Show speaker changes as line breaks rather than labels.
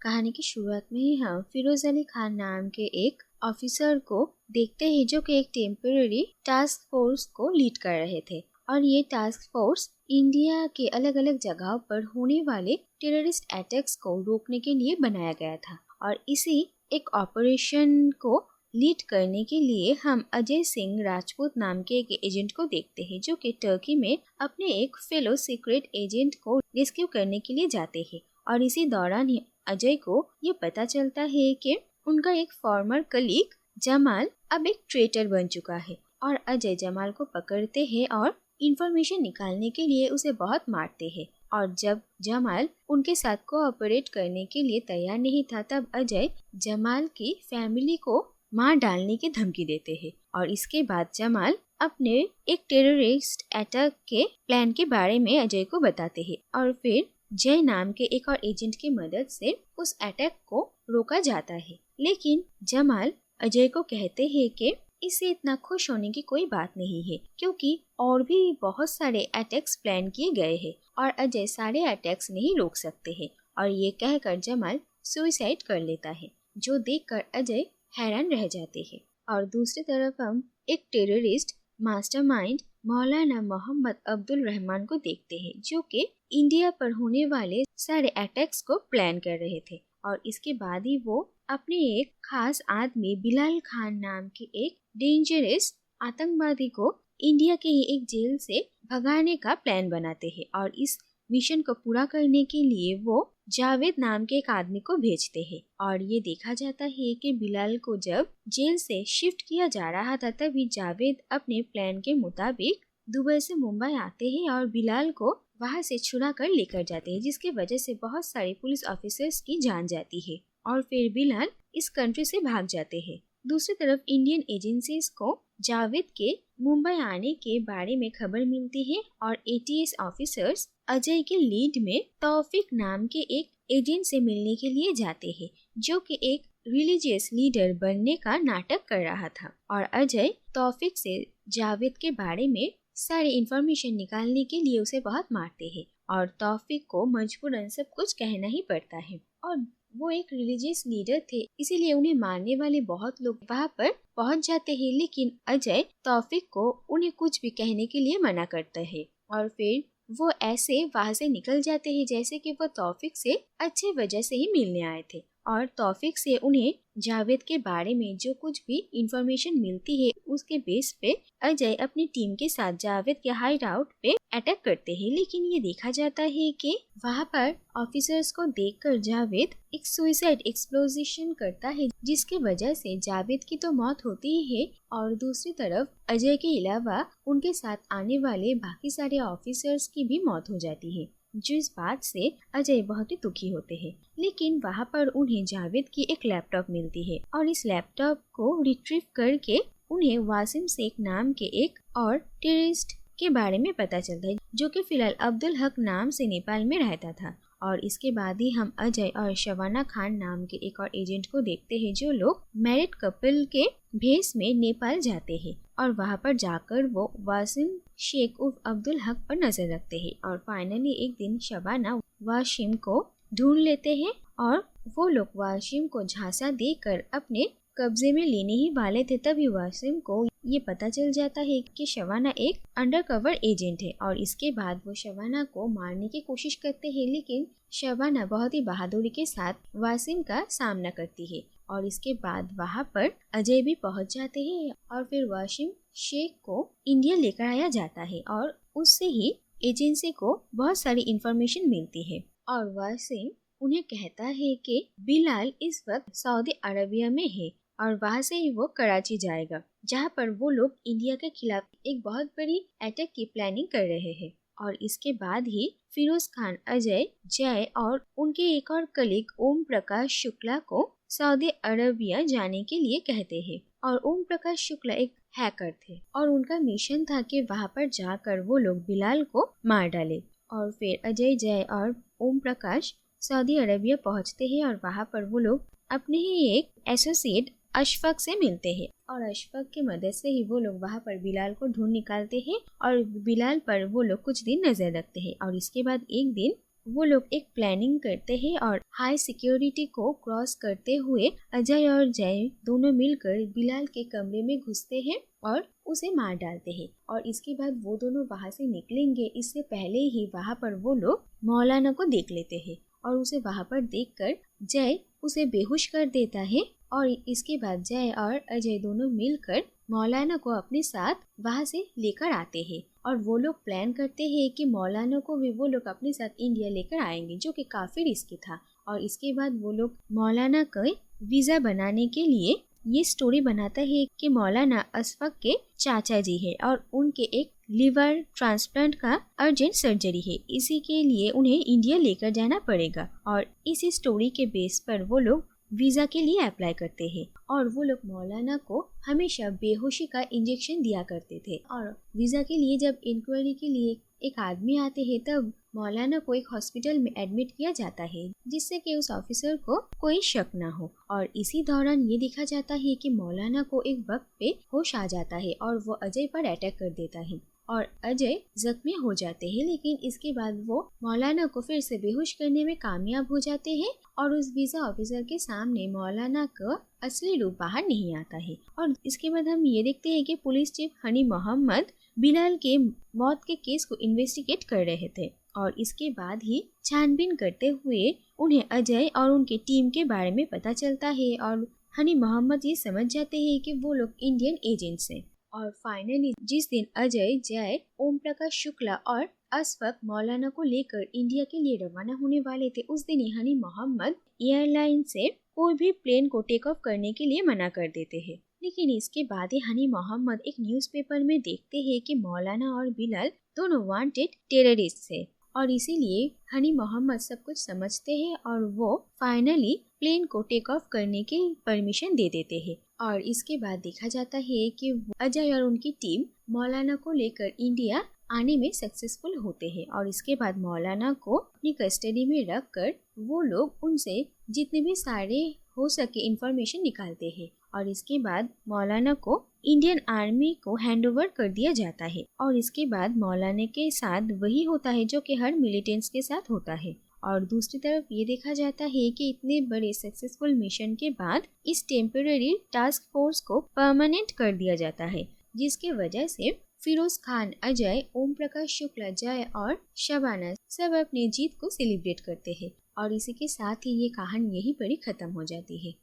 कहानी की शुरुआत में ही हम फिरोज अली खान नाम के एक ऑफिसर को देखते हैं जो कि एक टेम्पररी टास्क फोर्स को लीड कर रहे थे। और ये टास्क फोर्स इंडिया के अलग अलग जगहों पर होने वाले टेररिस्ट अटैक्स को रोकने के लिए बनाया गया था। और इसी एक ऑपरेशन को लीड करने के लिए हम अजय सिंह राजपूत नाम के एक एजेंट को देखते हैं जो कि टर्की में अपने एक फेलो सीक्रेट एजेंट को रेस्क्यू करने के लिए जाते हैं। और इसी दौरान ही अजय को ये पता चलता है कि उनका एक फॉर्मर कलीग जमाल अब एक ट्रेटर बन चुका है। और अजय जमाल को पकड़ते हैं और इंफॉर्मेशन निकालने के लिए उसे बहुत मारते हैं। और जब जमाल उनके साथ कोऑपरेट करने के लिए तैयार नहीं था तब अजय जमाल की फैमिली को मार डालने की धमकी देते हैं। और इसके बाद जमाल अपने एक टेररिस्ट अटैक के प्लान के बारे में अजय को बताते हैं। और फिर जय नाम के एक और एजेंट की मदद से उस अटैक को रोका जाता है। लेकिन जमाल अजय को कहते हैं कि इससे इतना खुश होने की कोई बात नहीं है क्योंकि और भी बहुत सारे अटैक्स प्लान किए गए हैं और अजय सारे अटैक्स नहीं रोक सकते हैं। और ये कहकर जमाल सुसाइड कर लेता है जो देखकर अजय हैरान रह जाते हैं। और दूसरी तरफ हम एक टेररिस्ट मास्टरमाइंड मौलाना मोहम्मद अब्दुल रहमान को देखते हैं जो कि इंडिया पर होने वाले सारे अटैक्स को प्लान कर रहे थे। और इसके बाद ही वो अपने एक खास आदमी बिलाल खान नाम के एक डेंजरस आतंकवादी को इंडिया के ही एक जेल से भगाने का प्लान बनाते हैं। और इस मिशन को पूरा करने के लिए वो जावेद नाम के एक आदमी को भेजते हैं। और ये देखा जाता है कि बिलाल को जब जेल से शिफ्ट किया जा रहा था तभी जावेद अपने प्लान के मुताबिक दुबई से मुंबई आते हैं और बिलाल को वहां से छुड़ा कर लेकर जाते हैं जिसकी वजह से बहुत सारे पुलिस ऑफिसर्स की जान जाती है। और फिर बिलाल इस कंट्री से भाग जाते हैं। दूसरी तरफ इंडियन एजेंसीज को जावेद के मुंबई आने के बारे में खबर मिलती है और एटीएस ऑफिसर्स अजय के लीड में तौफिक नाम के एक एजेंट से मिलने के लिए जाते हैं जो कि एक रिलीजियस लीडर बनने का नाटक कर रहा था। और अजय तौफिक से जावेद के बारे में सारी इंफॉर्मेशन निकालने के लिए उसे बहुत मारते हैं और तौफिक को मजबूरन सब कुछ कहना ही पड़ता है। और वो एक रिलीजियस लीडर थे इसीलिए उन्हें मारने वाले बहुत लोग वहाँ पर पहुँच जाते हैं। लेकिन अजय तौफिक को उन्हें कुछ भी कहने के लिए मना करता है और फिर वो ऐसे वहाँ से निकल जाते हैं जैसे कि वो तौफिक से अच्छे वजह से ही मिलने आए थे। और तौफिक से उन्हें जावेद के बारे में जो कुछ भी इंफॉर्मेशन मिलती है उसके बेस पे अजय अपनी टीम के साथ जावेद के हाइड आउट पे अटैक करते हैं। लेकिन ये देखा जाता है कि वहाँ पर ऑफिसर्स को देखकर जावेद एक सुसाइड एक्सप्लोजिशन करता है जिसके वजह से जावेद की तो मौत होती ही है और दूसरी तरफ अजय के अलावा उनके साथ आने वाले बाकी सारे ऑफिसर्स की भी मौत हो जाती है जिस बात से अजय बहुत ही दुखी होते हैं। लेकिन वहाँ पर उन्हें जावेद की एक लैपटॉप मिलती है और इस लैपटॉप को रिट्रीव करके उन्हें वासिम शेख नाम के एक और टेररिस्ट के बारे में पता चलता है जो कि फिलहाल अब्दुल हक नाम से नेपाल में रहता था। और इसके बाद ही हम अजय और शबाना खान नाम के एक और एजेंट को देखते हैं जो लोग मैरिड कपल के भेस में नेपाल जाते हैं और वहाँ पर जाकर वो वासिम शेख उर्फ अब्दुल हक पर नजर रखते हैं। और फाइनली एक दिन शबाना वासिम को ढूंढ लेते हैं और वो लोग वासिम को झांसा देकर अपने कब्जे में लेने ही वाले थे तभी वासिम को ये पता चल जाता है कि शबाना एक अंडरकवर एजेंट है। और इसके बाद वो शबाना को मारने की कोशिश करते हैं लेकिन शबाना बहुत ही बहादुरी के साथ वासिम का सामना करती है। और इसके बाद वहाँ पर अजय भी पहुँच जाते हैं और फिर वासिम शेख को इंडिया लेकर आया जाता है और उससे ही एजेंसी को बहुत सारी इंफॉर्मेशन मिलती है। और वासिम उन्हें कहता है कि बिलाल इस वक्त सऊदी अरबिया में है और वहाँ से ही वो कराची जाएगा जहाँ पर वो लोग इंडिया के खिलाफ एक बहुत बड़ी अटैक की प्लानिंग कर रहे हैं। और इसके बाद ही फिरोज खान अजय जय और उनके एक और कलीग ओम प्रकाश शुक्ला को सऊदी अरबिया जाने के लिए कहते हैं। और ओम प्रकाश शुक्ला एक हैकर थे और उनका मिशन था कि वहाँ पर जाकर वो लोग बिलाल को मार डाले। और फिर अजय जय और ओम प्रकाश सऊदी अरबिया पहुँचते हैं और वहाँ पर वो लोग अपने ही एक एसोसिएट अशफाक से मिलते हैं और अशफाक की मदद से ही वो लोग वहाँ पर बिलाल को ढूंढ निकालते हैं और बिलाल पर वो लोग कुछ दिन नजर रखते हैं। और इसके बाद एक दिन वो लोग एक प्लानिंग करते हैं और हाई सिक्योरिटी को क्रॉस करते हुए अजय और जय दोनों मिलकर बिलाल के कमरे में घुसते हैं और उसे मार डालते हैं। और इसके बाद वो दोनों वहाँ से निकलेंगे इससे पहले ही वहाँ पर वो लोग मौलाना को देख लेते हैं और उसे वहाँ पर देखकर जय उसे बेहोश कर देता है। और इसके बाद जय और अजय दोनों मिलकर मौलाना को अपने साथ वहाँ से लेकर आते हैं और वो लोग प्लान करते हैं कि मौलाना को भी वो लोग अपने साथ इंडिया लेकर आएंगे, जो कि काफी रिस्की था। और इसके बाद वो लोग मौलाना का वीजा बनाने के लिए ये स्टोरी बनाता है कि मौलाना अशफाक के चाचा जी है और उनके एक लिवर ट्रांसप्लांट का अर्जेंट सर्जरी है, इसी के लिए उन्हें इंडिया लेकर जाना पड़ेगा। और इसी स्टोरी के बेस पर वो लोग वीजा के लिए अप्लाई करते हैं और वो लोग मौलाना को हमेशा बेहोशी का इंजेक्शन दिया करते थे। और वीजा के लिए जब इंक्वायरी के लिए एक आदमी आते हैं तब मौलाना को एक हॉस्पिटल में एडमिट किया जाता है जिससे कि उस ऑफिसर को कोई शक ना हो। और इसी दौरान ये देखा जाता है कि मौलाना को एक वक्त पे होश आ जाता है और वो अजय पर अटैक कर देता है और अजय जख्मी हो जाते हैं, लेकिन इसके बाद वो मौलाना को फिर से बेहोश करने में कामयाब हो जाते हैं और उस वीजा ऑफिसर के सामने मौलाना का असली रूप बाहर नहीं आता है। और इसके बाद हम ये देखते हैं कि पुलिस चीफ हनी मोहम्मद बिलाल के मौत के केस को इन्वेस्टिगेट कर रहे थे और इसके बाद ही छानबीन करते हुए उन्हें अजय और उनके टीम के बारे में पता चलता है और हनी मोहम्मद ये समझ जाते हैं कि वो लोग इंडियन एजेंट्स हैं। और फाइनली जिस दिन अजय, जय, ओम प्रकाश शुक्ला और अशफाक मौलाना को लेकर इंडिया के लिए रवाना होने वाले थे, उस दिन ही हनी मोहम्मद एयरलाइन से कोई भी प्लेन को टेक ऑफ करने के लिए मना कर देते हैं। लेकिन इसके बाद ही हनी मोहम्मद एक न्यूज़पेपर में देखते हैं कि मौलाना और बिलाल दोनों वांटेड टेररिस्ट है और इसीलिए हनी मोहम्मद सब कुछ समझते हैं और वो फाइनली प्लेन को टेक ऑफ करने की परमिशन दे देते हैं। और इसके बाद देखा जाता है कि अजय और उनकी टीम मौलाना को लेकर इंडिया आने में सक्सेसफुल होते हैं और इसके बाद मौलाना को अपनी कस्टडी में रखकर वो लोग उनसे जितने भी सारे हो सके इंफॉर्मेशन निकालते हैं और इसके बाद मौलाना को इंडियन आर्मी को हैंडओवर कर दिया जाता है। और इसके बाद मौलाना के साथ वही होता है जो कि हर मिलिटेंट्स के साथ होता है। और दूसरी तरफ ये देखा जाता है कि इतने बड़े सक्सेसफुल मिशन के बाद इस टेम्पररी टास्क फोर्स को परमानेंट कर दिया जाता है, जिसके वजह से फिरोज खान, अजय, ओम प्रकाश शुक्ला, जय और शबाना सब अपनी जीत को सेलिब्रेट करते हैं। और इसी के साथ ही ये कहानी यहीं पर ही खत्म हो जाती है।